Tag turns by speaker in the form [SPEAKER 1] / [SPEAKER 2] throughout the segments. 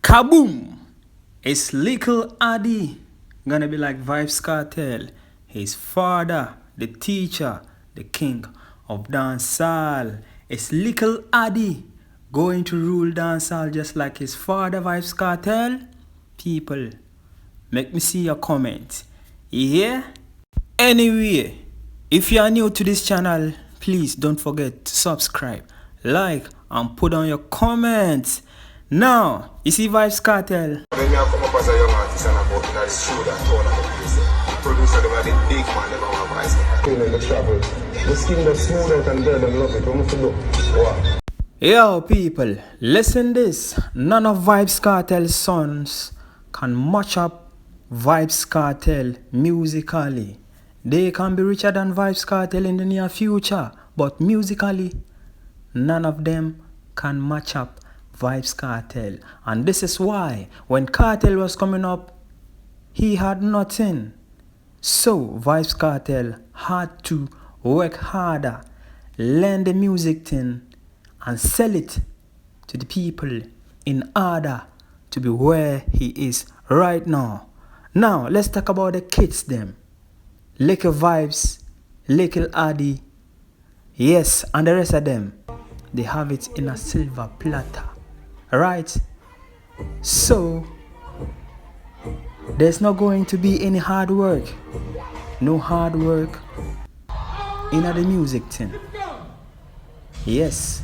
[SPEAKER 1] Kaboom! It's little Addy gonna be like Vybz Kartel, his father, the teacher, the king of dancehall. It's little Addy going to rule dancehall just like his father Vybz Kartel. People, make me see your comment. Yeah? Anyway, if you are new to this channel, please don't forget to subscribe, like, and put on your comments. Now, you see Vybz Kartel.
[SPEAKER 2] When you come up as a young artist and about in the studio and all of this, producer, they were the big man, they were Vybz Kartel. The travel, the skin that smooth out and dead and love it. What to do? Wow.
[SPEAKER 1] Yo, people, listen this. None of Vybz Kartel's sons can match up Vybz Kartel musically. They can be richer than Vybz Kartel in the near future, but musically, none of them can match up Vybz Kartel. And this is why when Kartel was coming up, he had nothing. So Vybz Kartel had to work harder, learn the music thing, and sell it to the people in order to be where he is right now. Now let's talk about the kids them. Little Vybz, Little Addy, yes, and the rest of them, they have it in a silver platter. Right? So there's not going to be any hard work. No hard work in the music thing. Yes.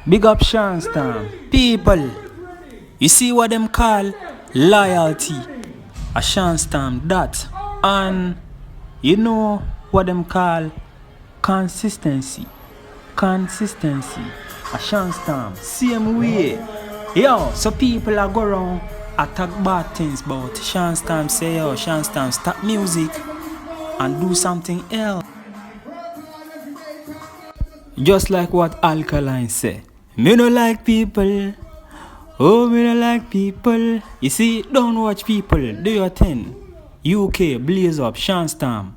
[SPEAKER 1] Big up Shawn. People, you see what them call loyalty. A Shawn that, and you know what them call consistency. A Shawn same way. Yo, so people are go around attack bad things, but Shawn say, yo, Shawn stop music and do something else. Just like what Alkaline say, me no like people. Oh, me don't like people. You see, don't watch people. Do your thing. UK, blaze up, Shawn.